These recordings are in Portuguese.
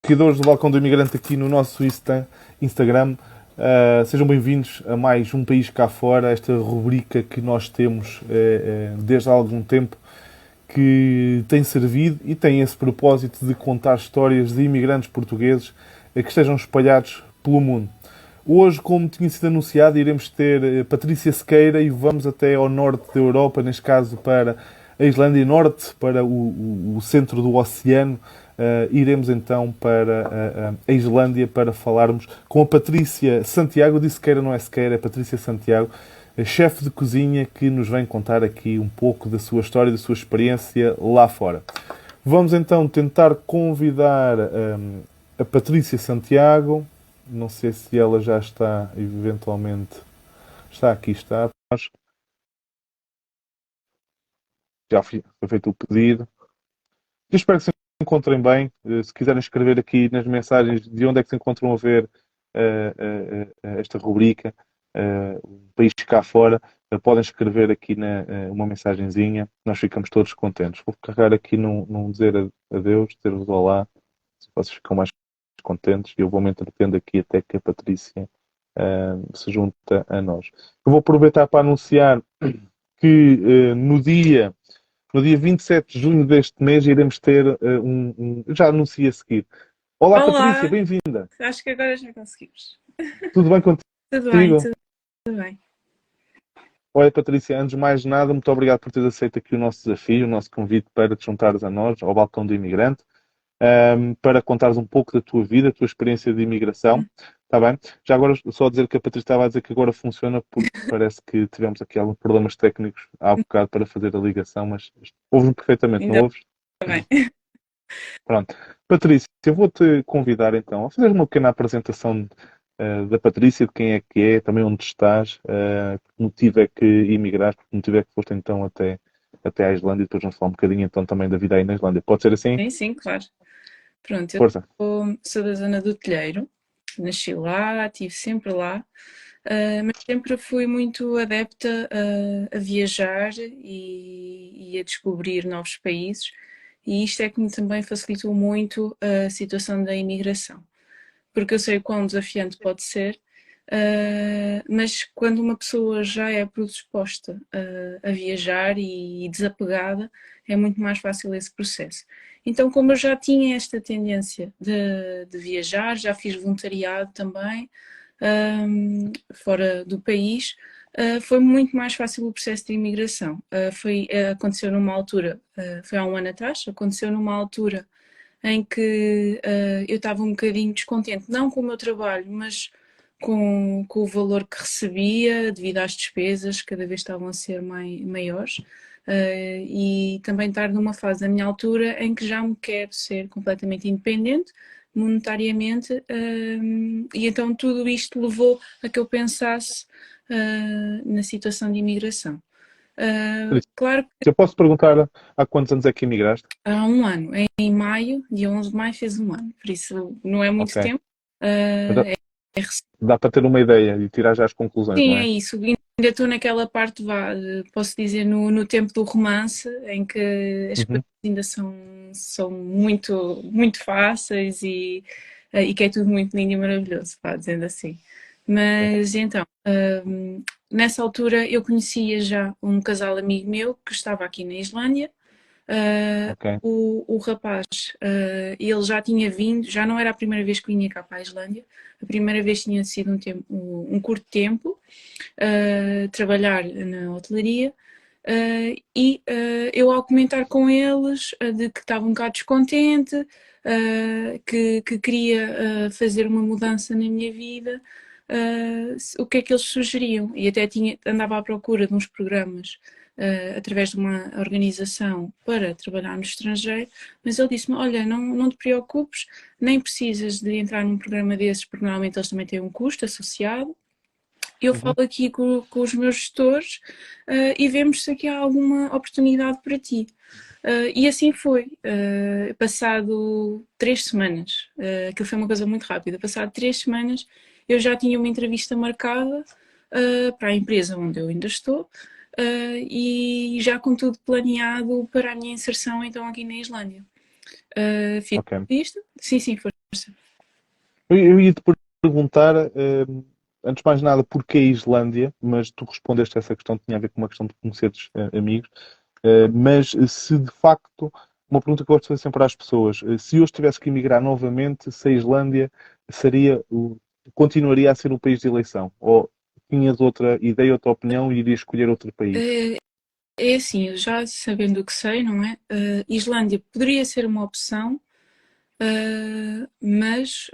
seguidores do Balcão do Imigrante aqui no nosso Instagram. Sejam bem-vindos a mais um País Cá Fora, esta rubrica que nós temos desde há algum tempo, que tem servido e tem esse propósito de contar histórias de imigrantes portugueses que estejam espalhados pelo mundo. Hoje, como tinha sido anunciado, iremos ter Patrícia Sequeira e vamos até ao norte da Europa, neste caso para a Islândia Norte, para o centro do oceano. Iremos então para a Islândia para falarmos com a Patrícia Santiago. Eu disse Sequeira, não é Sequeira, é Patrícia Santiago, chefe de cozinha, que nos vem contar aqui um pouco da sua história, da sua experiência lá fora. Vamos então tentar convidar a Patrícia Santiago. Não sei se ela já está, eventualmente. Está aqui, está. Já foi feito o pedido. Eu espero que se encontrem bem. Se quiserem escrever aqui nas mensagens de onde é que se encontram a ver esta rubrica, o país cá fora, podem escrever aqui uma mensagenzinha. Nós ficamos todos contentes. Vou carregar aqui num dizer adeus, dizer-vos olá, se vocês ficam mais contentes, e eu vou me entretendo aqui até que a Patrícia se junta a nós. Eu vou aproveitar para anunciar que no dia 27 de junho deste mês iremos ter já anuncio a seguir. Olá Patrícia, Olá, bem-vinda. acho que agora já conseguimos. Tudo bem Tudo bem, contigo? tudo bem. Olha Patrícia, antes de mais nada, muito obrigado por teres aceito aqui o nosso desafio, o nosso convite para te juntares a nós, ao Balcão do Imigrante, para contares um pouco da tua vida, da tua experiência de imigração. Está bem? Já agora, só dizer que a Patrícia estava a dizer que agora funciona, porque parece que tivemos aqui alguns problemas técnicos há bocado para fazer a ligação, mas ouves-me perfeitamente, não Ainda ouves? bem. Pronto. Patrícia, eu vou-te convidar então a fazer uma pequena apresentação da Patrícia, de quem é que é, também onde estás, que motivo é que imigraste, que motivo é que foste então até à Islândia, e depois vamos falar um bocadinho então também da vida aí na Islândia. Pode ser assim? Sim, sim, claro. Pronto, eu Força. sou da zona do Telheiro, nasci lá, estive sempre lá, mas sempre fui muito adepta a viajar e a descobrir novos países, e isto é que me também facilitou muito a situação da imigração, porque eu sei o quão desafiante pode ser. Mas quando uma pessoa já é predisposta a viajar e desapegada, é muito mais fácil esse processo. Então, como eu já tinha esta tendência de viajar, já fiz voluntariado também, fora do país, foi muito mais fácil o processo de imigração. Aconteceu numa altura, foi há um ano atrás, aconteceu numa altura em que eu estava um bocadinho descontente, não com o meu trabalho, mas com o valor que recebia devido às despesas, que cada vez estavam a ser maiores, e também estar numa fase da minha altura em que já me quero ser completamente independente monetariamente, e então tudo isto levou a que eu pensasse na situação de imigração. Patrícia, Claro que eu posso perguntar há quantos anos é que imigraste? há um ano, em maio, dia 11 de maio, fez um ano, por isso não é muito Ok. tempo. Mas dá, Uh, é dá para ter uma ideia e tirar já as conclusões, Sim, não é é? isso. Ainda estou naquela parte, posso dizer, no tempo do romance, em que as coisas Uhum. ainda são muito, muito fáceis e que é tudo muito lindo e maravilhoso, vá, dizendo assim. Ok. Mas então, nessa altura eu conhecia já um casal amigo meu que estava aqui na Islândia. Ok. O rapaz, ele já tinha vindo, já não era a primeira vez que vinha cá para a Islândia, a primeira vez tinha sido um curto tempo, trabalhar na hotelaria. Eu, ao comentar com eles de que estava um bocado descontente, que queria fazer uma mudança na minha vida, o que é que eles sugeriam? E até andava à procura de uns programas através de uma organização para trabalhar no estrangeiro, mas ele disse-me: Olha, não te preocupes, nem precisas de entrar num programa desses, porque normalmente eles também têm um custo associado. Eu falo Uhum. aqui com os meus gestores e vemos se aqui há alguma oportunidade para ti. E assim foi. Passado 3 semanas, aquilo foi uma coisa muito rápida, passado 3 semanas eu já tinha uma entrevista marcada para a empresa onde eu ainda estou e já com tudo planeado para a minha inserção então aqui na Islândia. Fiz Ok. isto? Sim, sim, força. Eu ia-te perguntar, antes de mais nada, porquê a Islândia, mas tu respondeste a essa questão, tinha a ver com uma questão de conheceres amigos. Mas se de facto, uma pergunta que eu gosto de fazer sempre às pessoas, se hoje tivesse que emigrar novamente, se a Islândia seria, continuaria a ser o país de eleição? Ou tinhas outra ideia, outra opinião e irias escolher outro país? É assim, eu já sabendo o que sei, não é? Islândia poderia ser uma opção, mas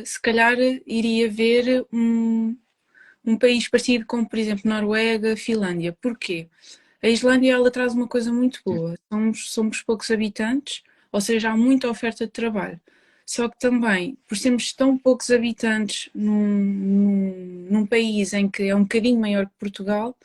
se calhar iria ver um país parecido com, por exemplo, Noruega, Finlândia. Porquê? A Islândia ela traz uma coisa muito boa. Somos poucos habitantes, ou seja, há muita oferta de trabalho. Só que também, por sermos tão poucos habitantes num país em que é um bocadinho maior que Portugal,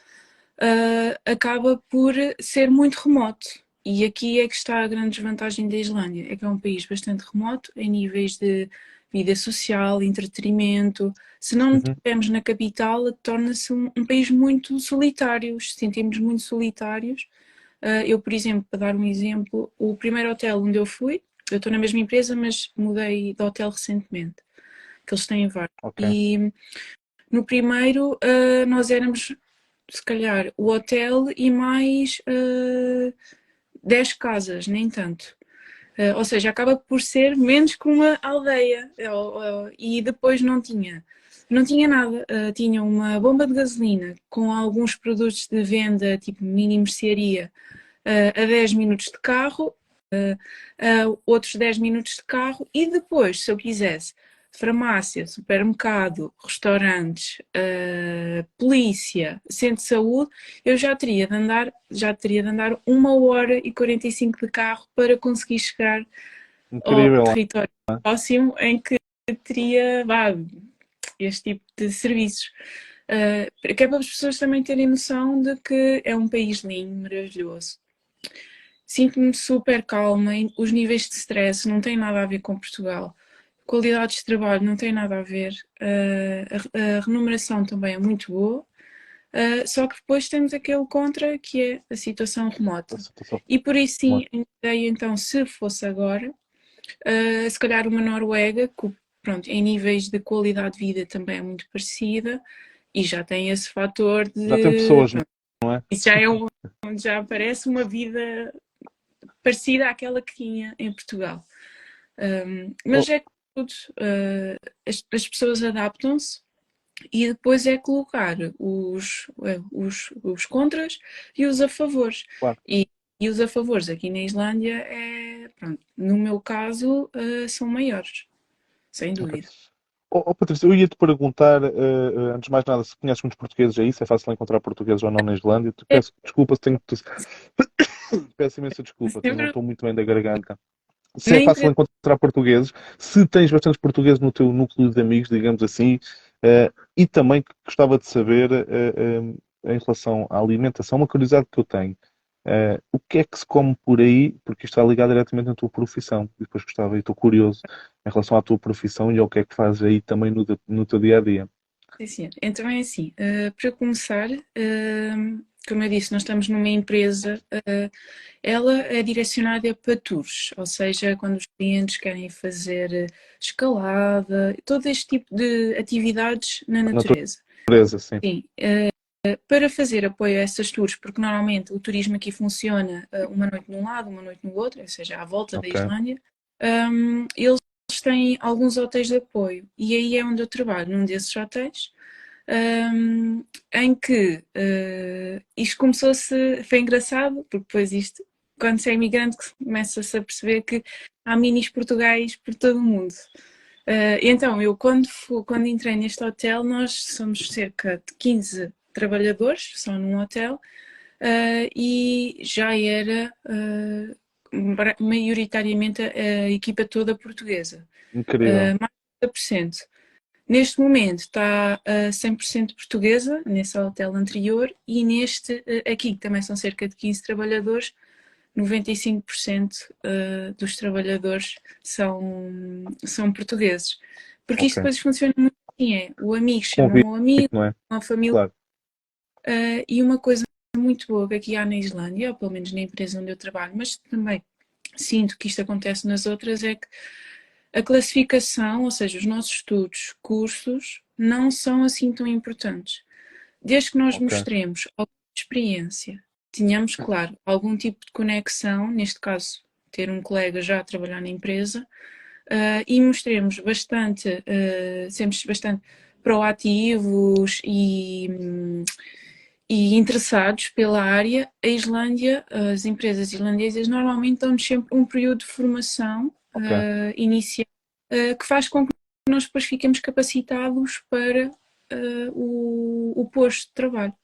acaba por ser muito remoto. E aqui é que está a grande desvantagem da Islândia, é que é um país bastante remoto em níveis de vida social, entretenimento. Se não Uhum. estivermos na capital, torna-se um país muito solitário, sentimos muito solitários. Eu, por exemplo, para dar um exemplo, o primeiro hotel onde eu fui, eu estou na mesma empresa, mas mudei de hotel recentemente, que eles têm vários. Ok. E no primeiro, nós éramos se calhar o hotel e mais 10 casas, nem tanto. Ou seja, acaba por ser menos que uma aldeia. E depois não tinha nada. Tinha uma bomba de gasolina com alguns produtos de venda, tipo mini mercearia, a 10 minutos de carro, outros 10 minutos de carro, e depois, se eu quisesse farmácia, supermercado, restaurantes, polícia, centro de saúde, eu já teria de andar 1 hora e 45 de carro para conseguir chegar ao Incrível. território próximo em que teria este tipo de serviços. Que é para as pessoas também terem noção de que é um país lindo, maravilhoso. Sinto-me super calma, os níveis de stress não têm nada a ver com Portugal. Qualidades de trabalho não têm nada a ver. A remuneração também é muito boa. Só que depois temos aquele contra que é a situação A remota. situação E por isso sim, remota. a ideia então, se fosse agora, se calhar uma Noruega, que pronto, em níveis de qualidade de vida também é muito parecida e já tem esse fator Já tem de. pessoas, Pronto, não é? isso já parece uma vida parecida àquela que tinha em Portugal. Mas Oh, é que tudo, as pessoas adaptam-se e depois é colocar os contras e os a favores. claro. E os a favores aqui na Islândia pronto, no meu caso, são maiores, sem Ok. dúvida. Patrícia, eu ia-te perguntar, antes de mais nada, se conheces muitos portugueses aí, se é fácil encontrar portugueses ou não na Islândia. Te É peço desculpa se tenho que peço imensa desculpa, que eu não sempre estou muito bem da garganta. Se na é fácil empresa. encontrar portugueses, se tens bastantes portugueses no teu núcleo de amigos, digamos assim, e também gostava de saber, em relação à alimentação, uma curiosidade que eu tenho. O que é que se come por aí? Porque isto está ligado diretamente à tua profissão. E depois gostava e estou curioso em relação à tua profissão e ao que é que fazes aí também no teu dia a dia. Sim, sim. Então é assim, para começar, como eu disse, nós estamos numa empresa, ela é direcionada para tours, ou seja, quando os clientes querem fazer escalada, todo este tipo de atividades na natureza. Natureza, sim. Sim, para fazer apoio a essas tours, porque normalmente o turismo aqui funciona uma noite num lado, uma noite no outro, ou seja, à volta da Ok, Islândia, eles têm alguns hotéis de apoio e aí é onde eu trabalho, num desses hotéis, em que isto foi engraçado, porque depois isto, quando se é imigrante, começa-se a perceber que há minis Portugais por todo o mundo. Então, eu quando entrei neste hotel, nós somos cerca de 15 trabalhadores, só num hotel, e já era maioritariamente a equipa toda portuguesa, incrível. mais de 50%. Neste momento está a 100% portuguesa, nesse hotel anterior, e neste aqui, que também são cerca de 15 trabalhadores, 95% dos trabalhadores são portugueses. Porque isto Ok. depois funciona muito assim, o amigo chama Convite, o amigo, não é? a família, Claro. e uma coisa muito boa que aqui há na Islândia, ou pelo menos na empresa onde eu trabalho, mas também sinto que isto acontece nas outras é que a classificação, ou seja, os nossos estudos, cursos, não são assim tão importantes. Desde que nós Ok, mostremos alguma experiência, tenhamos, claro, algum tipo de conexão, neste caso, ter um colega já a trabalhar na empresa, e mostremos bastante, sempre bastante proativos e interessados pela área, a Islândia, as empresas islandesas normalmente dão-nos sempre um período de formação ok, inicial que faz com que nós depois fiquemos capacitados para o posto de trabalho.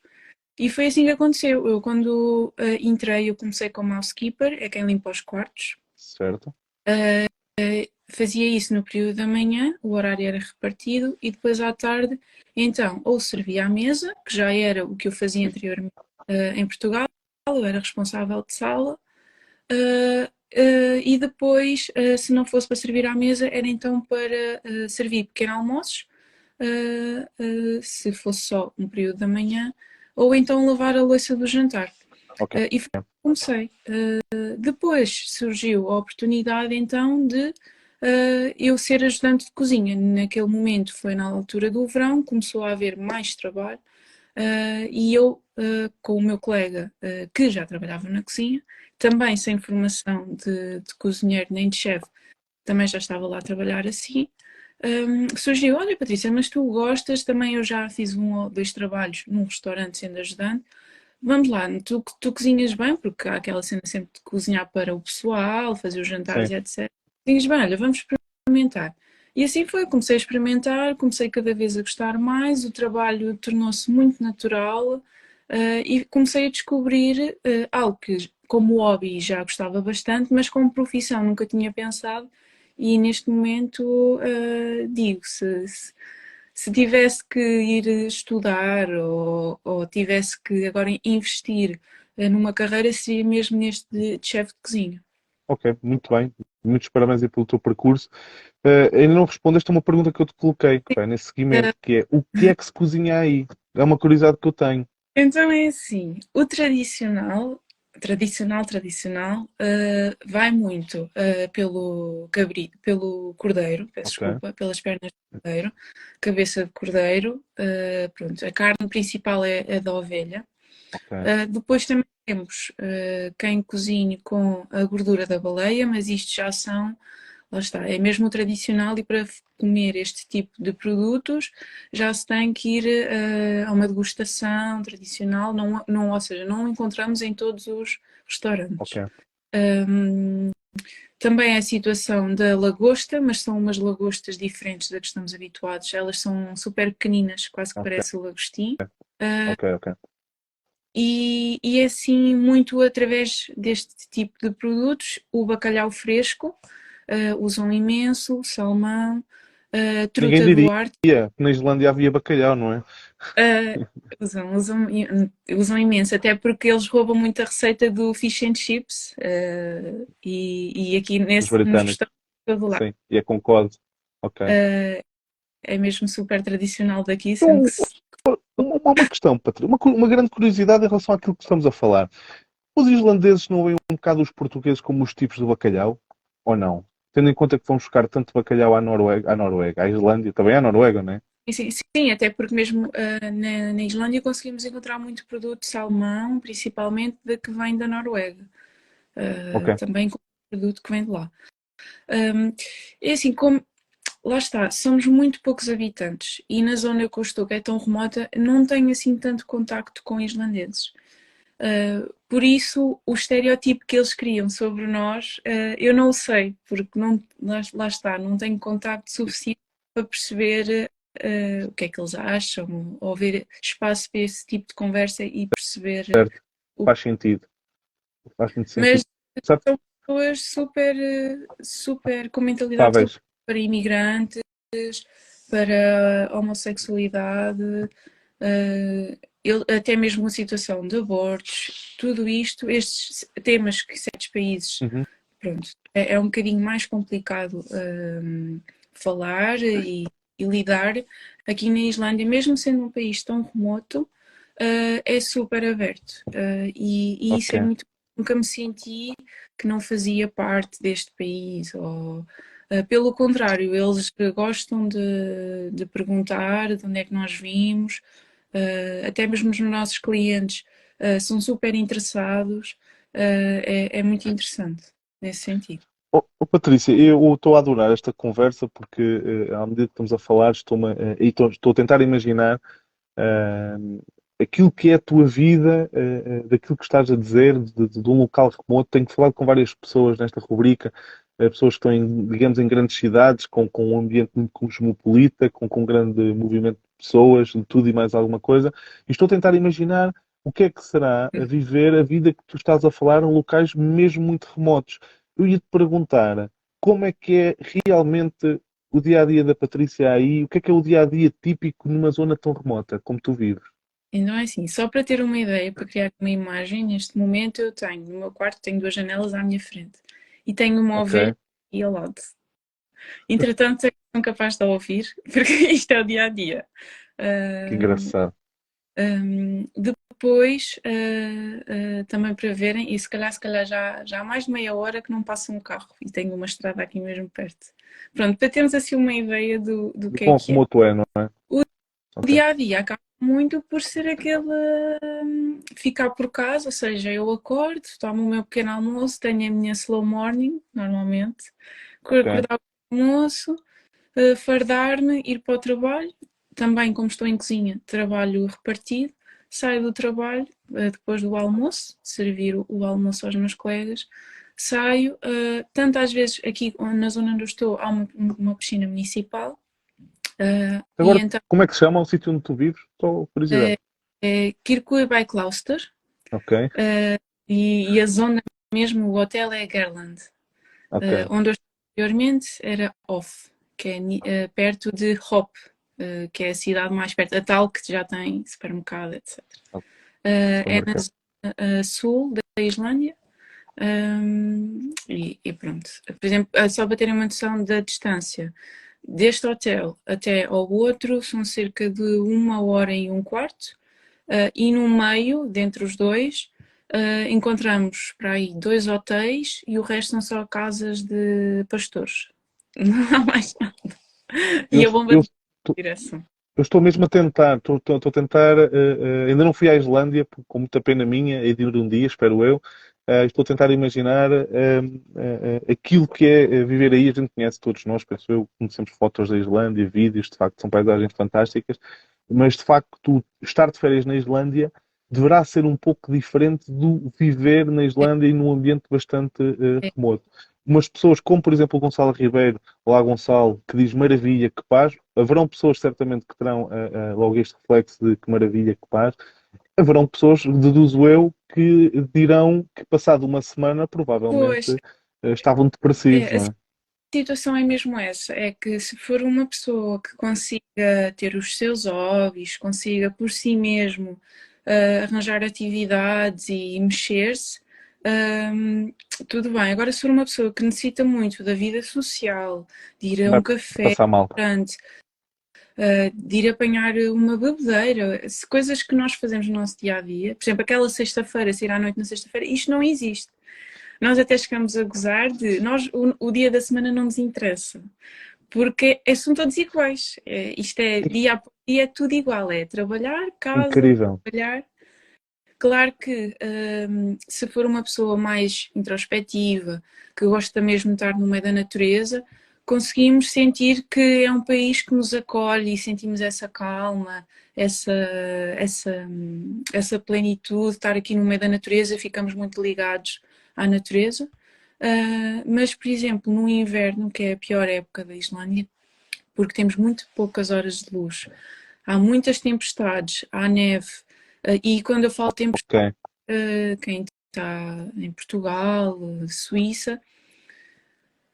E foi assim que aconteceu. Eu, quando entrei, eu comecei como housekeeper, é quem limpa os quartos. certo. Fazia isso no período da manhã, o horário era repartido, e depois à tarde, então, ou servia à mesa, que já era o que eu fazia anteriormente em Portugal, eu era responsável de sala, e depois, se não fosse para servir à mesa, era então para servir pequenos almoços, se fosse só um período da manhã, ou então lavar a louça do jantar. Ok, E foi assim que comecei. Depois surgiu a oportunidade então de eu ser ajudante de cozinha. Naquele momento foi na altura do verão, começou a haver mais trabalho e eu, com o meu colega que já trabalhava na cozinha, também sem formação de cozinheiro nem de chefe, também já estava lá a trabalhar assim. Surgiu, olha Patrícia, mas tu gostas, também eu já fiz um ou dois trabalhos num restaurante sendo ajudante, vamos lá, tu cozinhas bem, porque há aquela cena sempre de cozinhar para o pessoal, fazer os jantares sim. e etc. Cozinhas bem, olha, vamos experimentar. E assim foi, comecei a experimentar, comecei cada vez a gostar mais, o trabalho tornou-se muito natural, e comecei a descobrir algo que, como hobby, já gostava bastante, mas como profissão nunca tinha pensado. E neste momento digo, se tivesse que ir estudar ou tivesse que agora investir numa carreira, seria mesmo neste de chefe de cozinha. Ok, muito bem. Muitos parabéns aí pelo teu percurso. Ainda não respondeste a uma pergunta que eu te coloquei, que vai nesse Eh, seguimento, que é o que é que se cozinha aí? É uma curiosidade que eu tenho. Então é assim, o tradicional, vai muito pelo cabrito, pelo cordeiro, peço Ok, desculpa, pelas pernas de cordeiro, cabeça de cordeiro, pronto, a carne principal é a da ovelha. ok. Depois também temos quem cozinhe com a gordura da baleia, mas isto já são, lá está, é mesmo o tradicional, e para comer este tipo de produtos já se tem que ir a uma degustação tradicional, não, ou seja, não encontramos em todos os Ok, restaurantes. Um, Também é a situação da lagosta, mas são umas lagostas diferentes da que estamos habituados. Elas são super pequeninas, quase que ok, parece o lagostim. ok, ok. E é assim, muito através deste tipo de produtos, o bacalhau fresco, usam imenso, salmão, Ninguém truta do diria ar, que na Islândia havia bacalhau, não é? uh, usam imenso, até porque eles roubam muito a receita do fish and chips, e aqui Os nos britânicos, restaurantes de todo lado. sim. E é com cod. Ok. É mesmo super tradicional daqui, sendo que Então, uma questão, Patrícia, uma grande curiosidade em relação àquilo que estamos a falar. Os islandeses não veem um bocado os portugueses como os tipos de bacalhau? Ou não? Tendo em conta que vão buscar tanto bacalhau à Islândia, também à Noruega, não é? sim, sim, até porque mesmo na Islândia conseguimos encontrar muito produto de salmão, principalmente de que vem da Noruega. Ok, Também com produto que vem de lá. É assim, como lá está, somos muito poucos habitantes e na zona que eu estou, que é tão remota, não tenho assim tanto contacto com islandeses. Por isso, o estereótipo que eles criam sobre nós, eu não o sei, porque não, lá está, não tenho contacto suficiente para perceber o que é que eles acham, ou ver espaço para esse tipo de conversa e perceber certo. o. Faz sentido. Faz muito sentido. Mas Sabe? são pessoas super, com mentalidade super Fáveis. para imigrantes, para homossexualidade, até mesmo a situação de abortos, tudo isto, estes temas que certos países, Uhum. pronto, é um bocadinho mais complicado falar e lidar. Aqui na Islândia, mesmo sendo um país tão remoto, é super aberto, e isso é Ok. muito. nunca me senti que não fazia parte deste país. Pelo contrário, eles gostam de perguntar de onde é que nós vimos, até mesmo os nossos clientes são super interessados, é muito interessante nesse sentido. Patrícia, eu estou a adorar esta conversa porque, à medida que estamos a falar, estou a tentar imaginar uh, aquilo que é a tua vida, daquilo que estás a dizer, de um local remoto. Tenho falado com várias pessoas nesta rubrica, pessoas que estão, digamos, em grandes cidades, com um ambiente muito cosmopolita, com um grande movimento de pessoas, de tudo e mais alguma coisa. E estou a tentar imaginar o que é que será a viver a vida que tu estás a falar em locais mesmo muito remotos. Eu ia-te perguntar como é que é realmente o dia-a-dia da Patrícia aí, o que é o dia-a-dia típico numa zona tão remota como tu vives? Então é assim, só para ter uma ideia, para criar uma imagem, neste momento eu tenho, no meu quarto tenho duas janelas à minha frente e tenho uma ovelha Ok, e ao lado. Entretanto, sei que são capazes de ouvir, porque isto é o dia a dia. que Uh, engraçado. Depois, também para verem, e se calhar já há mais de meia hora que não passa um carro e tenho uma estrada aqui mesmo perto. Pronto, para termos assim uma ideia do Do que é quão que é. remoto é, não é? O Ok, dia a dia acaba muito por ser aquele ficar por casa, ou seja, eu acordo, tomo o meu pequeno almoço, tenho a minha slow morning, normalmente, ok. acordar o almoço, fardar-me, ir para o trabalho. Também, como estou em cozinha, trabalho repartido. Saio do trabalho depois do almoço, servir o almoço aos meus colegas. Saio, tanto às vezes aqui na zona onde eu estou, há uma piscina municipal, e Agora, então como é que se chama o sítio onde tu vives? Só curiosidade. é Kirkue by Clouster, Ok, e a zona mesmo, o hotel é Gerland. ok. Onde eu estive anteriormente era Off, que é perto de Hop, que é a cidade mais perto, a tal que já tem supermercado, etc. É na Supermercado. zona sul da Islândia. E pronto. Por exemplo, só para terem uma noção da distância, deste hotel até ao outro são cerca de 1 hora e um quarto, e no meio, dentre os dois, encontramos para aí dois hotéis e o resto são só casas de pastores. Não há mais nada. Eu, E a bomba eu, de direção. eu estou mesmo a tentar, estou a tentar, ainda não fui à Islândia, com muita pena minha, e de ir um dia, espero eu. Estou a tentar imaginar aquilo que é viver aí. A gente conhece todos nós, penso eu, conhecemos fotos da Islândia, vídeos, de facto, são paisagens fantásticas, mas de facto, estar de férias na Islândia deverá ser um pouco diferente do viver na Islândia e num ambiente bastante É, remoto. Umas pessoas, como por exemplo o Gonçalo Ribeiro, Olá Gonçalo, que diz maravilha, que paz. Haverão pessoas certamente que terão logo este reflexo de que maravilha, que paz. Haverão pessoas, deduzo eu, que dirão que passado uma semana pois, provavelmente estavam depressivos, a não é? situação é mesmo essa, é que se for uma pessoa que consiga ter os seus hobbies, consiga por si mesmo arranjar atividades e mexer-se, hum, tudo bem. Agora, se for uma pessoa que necessita muito da vida social, de ir a Vai um café, passar mal. de ir apanhar uma bebedeira, coisas que nós fazemos no nosso dia a dia, por exemplo, aquela sexta-feira, sair à noite na sexta-feira, isto não existe. Nós até chegamos a gozar de nós, o dia da semana não nos interessa, porque são todos iguais. Isto é dia a dia, é tudo igual, é trabalhar, casa, Incrível. trabalhar. Claro que se for uma pessoa mais introspectiva, que gosta mesmo de estar no meio da natureza, conseguimos sentir que é um país que nos acolhe e sentimos essa calma, essa, essa plenitude, estar aqui no meio da natureza, ficamos muito ligados à natureza. Mas, por exemplo, no inverno, que é a pior época da Islândia, porque temos muito poucas horas de luz, há muitas tempestades, há neve, e quando eu falo Ok. tempestade, quem está em Portugal, Suíça,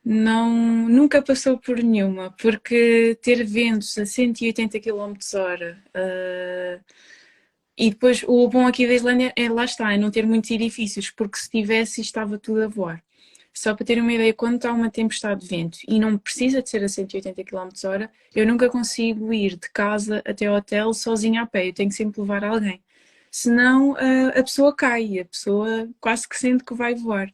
nunca passou por nenhuma, porque ter ventos a 180 km hora, e depois o bom aqui da Islândia é lá está, é não ter muitos edifícios, porque se tivesse estava tudo a voar. Só para ter uma ideia, quando está uma tempestade de vento e não precisa de ser a 180 km hora, eu nunca consigo ir de casa até ao hotel sozinha a pé, eu tenho que sempre levar alguém. senão a pessoa cai, a pessoa quase que sente que vai voar.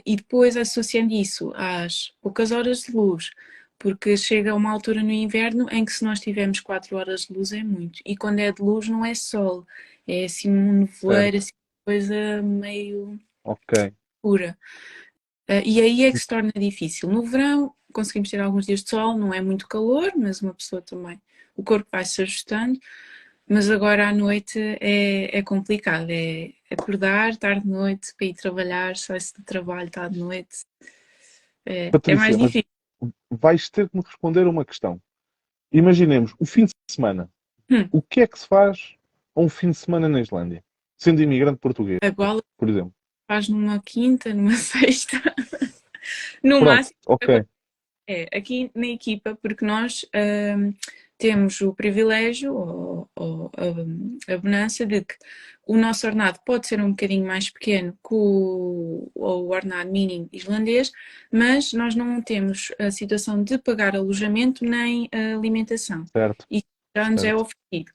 E depois associando isso às poucas horas de luz, porque chega a uma altura no inverno em que se nós tivermos 4 horas de luz é muito. E quando é de luz não é sol, é assim um nevoeiro, certo, assim, coisa meio ok. escura. E aí é que se torna difícil. No verão conseguimos ter alguns dias de sol, não é muito calor, mas uma pessoa também, o corpo vai se ajustando. Mas agora à noite é complicado, é acordar tarde de noite para ir trabalhar, sai-se do trabalho tarde de noite, é mais Patrícia, mas difícil. vais ter que me responder a uma questão. Imaginemos o fim de semana. Hum, O que é que se faz a um fim de semana na Islândia? Sendo imigrante português, a bola por exemplo. faz numa quinta, numa sexta, no Pronto, máximo. ok, Aqui na equipa, porque nós temos o privilégio ou a bonança de que o nosso ordenado pode ser um bocadinho mais pequeno que o ordenado mínimo islandês, mas nós não temos a situação de pagar alojamento nem alimentação. certo, Isso já nos é certo. oferecido.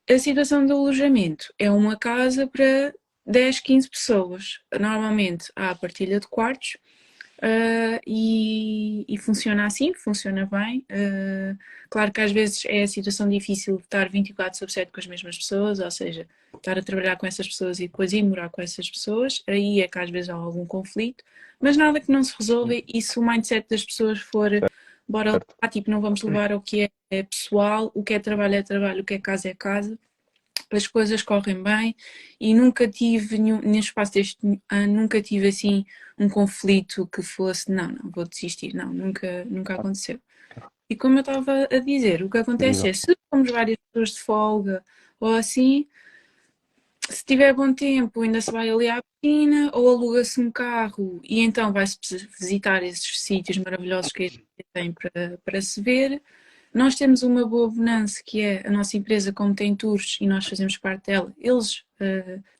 A situação do alojamento é uma casa para 10, 15 pessoas. Normalmente há a partilha de quartos. E funciona assim, funciona bem. Claro que às vezes é a situação difícil de estar 24/7 com as mesmas pessoas, ou seja, estar a trabalhar com essas pessoas e depois ir morar com essas pessoas, aí é que às vezes há algum conflito, mas nada que não se resolva e se o mindset das pessoas for bora Certo. lá, tipo, não vamos levar ao que é pessoal, o que é trabalho, o que é casa, as coisas correm bem e nunca tive, neste espaço deste ano, nunca tive assim um conflito que fosse, não, vou desistir, não, nunca aconteceu. E como eu estava a dizer, o que acontece Incrível. é, se formos várias pessoas de folga ou assim, se tiver bom tempo, ainda se vai ali à piscina ou aluga-se um carro e então vai-se visitar esses sítios maravilhosos que a gente tem para se ver. Nós temos uma boa bonança que é a nossa empresa, como tem tours e nós fazemos parte dela, eles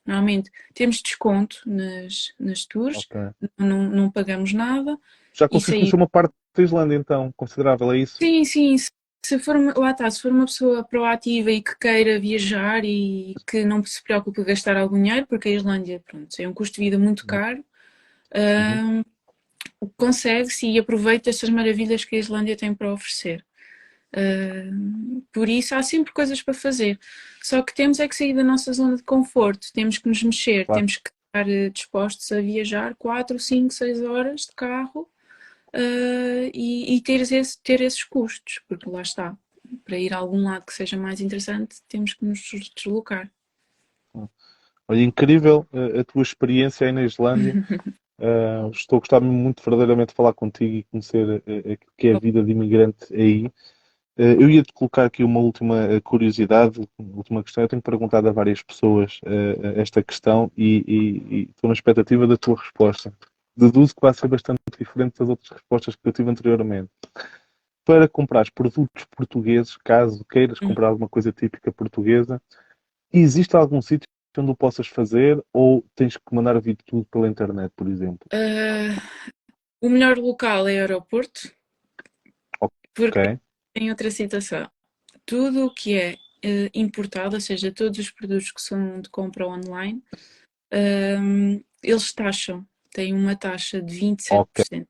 normalmente temos desconto nas tours, Ok. não pagamos nada. Já Isso consegues aí, conhecer uma parte da Islândia, então, considerável, é isso? sim, sim, se for, lá está, se for uma pessoa proativa e que queira viajar e que não se preocupe em gastar algum dinheiro, porque a Islândia, pronto, é um custo de vida muito caro, Uhum. hum, consegue-se e aproveita estas maravilhas que a Islândia tem para oferecer. Por isso há sempre coisas para fazer. Só que temos é que sair da nossa zona de conforto, temos que nos mexer, Claro. temos que estar dispostos a viajar 4, 5, 6 horas de carro e ter esses custos, porque lá está, para ir a algum lado que seja mais interessante, temos que nos deslocar. Olha, incrível a tua experiência aí na Islândia. Estou a gostar muito verdadeiramente de falar contigo e conhecer aquilo que é a vida de imigrante aí. Eu ia-te colocar aqui uma última curiosidade, uma última questão. Eu tenho perguntado a várias pessoas esta questão e estou na expectativa da tua resposta. Deduzo que vai ser bastante diferente das outras respostas que eu tive anteriormente. Para comprar produtos portugueses, caso queiras Hum. comprar alguma coisa típica portuguesa, existe algum sítio onde o possas fazer ou tens que mandar vir tudo pela internet, por exemplo? Uh, o melhor local é o aeroporto, porque Ok, tem outra situação. Tudo o que é importado, ou seja, todos os produtos que são de compra online, eles taxam, têm uma taxa de ok, 27%.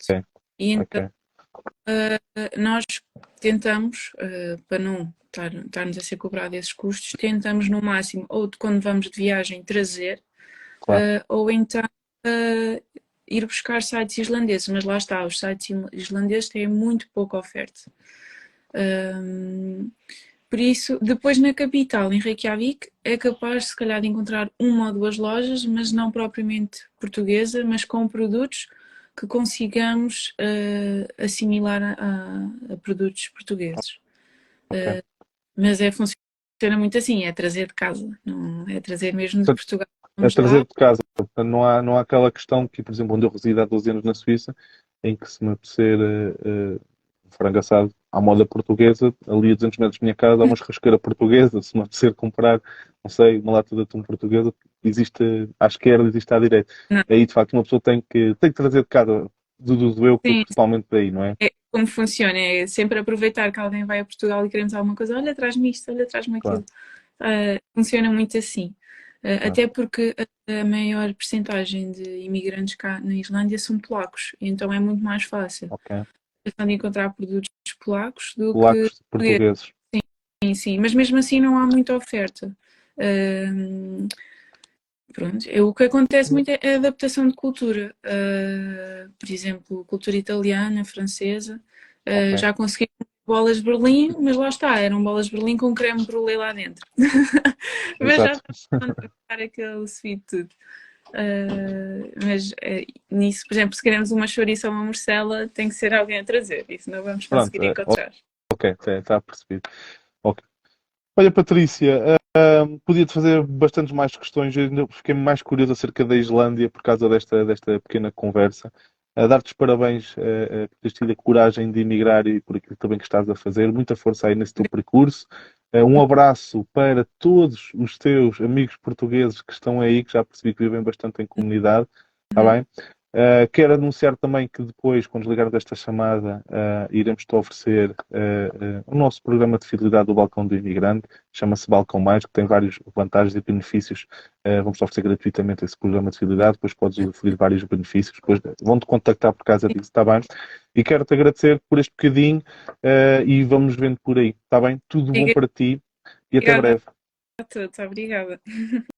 E então ok, nós tentamos, para não estarmos a ser cobrados esses custos, tentamos no máximo, ou de quando vamos de viagem, trazer, claro, ou então ir buscar sites islandeses, mas lá está, os sites islandeses têm muito pouca oferta. Por isso, depois na capital, em Reykjavik, é capaz se calhar de encontrar uma ou duas lojas, mas não propriamente portuguesa, mas com produtos que consigamos assimilar a produtos portugueses. ok. Mas funciona muito assim, é trazer de casa, não é trazer mesmo de Portugal. A Vamos trazer lá. de casa. Portanto, não há aquela questão que, por exemplo, onde eu resido há 12 anos na Suíça, em que se me apetecer um frango assado à moda portuguesa, ali a 200 metros da minha casa há uma churrasqueira portuguesa, se me apetecer comprar, não sei, uma lata de atum portuguesa, existe à esquerda, existe à direita. Não, Aí, de facto, uma pessoa tem que trazer de casa, deduzo eu, sim, principalmente daí, não é? é como funciona, é sempre aproveitar que alguém vai a Portugal e queremos alguma coisa, olha, traz-me isto, olha, traz-me Claro. aquilo. Funciona muito assim. Ah, Até porque a maior percentagem de imigrantes cá na Islândia são polacos, então é muito mais fácil ok. a questão de encontrar produtos polacos do que Polacos portugueses. portugueses. Sim, sim, mas mesmo assim não há muita oferta. Ahm, Pronto, o que acontece muito é a adaptação de cultura. Por exemplo, cultura italiana, francesa. Ok. Já consegui bolas de Berlim, mas lá está, eram bolas de Berlim com creme brulee lá dentro. Mas já Exato. está a trocar aquele sweet tudo. Mas nisso, por exemplo, se queremos uma chouriça ou uma morcela, tem que ser alguém a trazer, isso não vamos conseguir Pronto, encontrar. ok, está percebido. Ok. Olha, Patrícia, podia-te fazer bastantes mais questões. Eu ainda fiquei mais curioso acerca da Islândia por causa desta pequena conversa. Dar-te os parabéns por teres tido a coragem de emigrar e por aquilo também que estás a fazer. Muita força aí nesse teu percurso. Um abraço para todos os teus amigos portugueses que estão aí, que já percebi que vivem bastante em comunidade. Está Uhum. bem? Quero anunciar também que depois, quando desligarmos esta chamada, iremos-te oferecer o nosso programa de fidelidade do Balcão do Imigrante, chama-se Balcão Mais, que tem várias vantagens e benefícios. Vamos-te oferecer gratuitamente esse programa de fidelidade, depois podes usufruir de vários benefícios, depois vão-te contactar por causa disso, está bem? E quero-te agradecer por este bocadinho e vamos vendo por aí, está bem? Tudo bom para ti e até Obrigada breve. a todos, obrigada.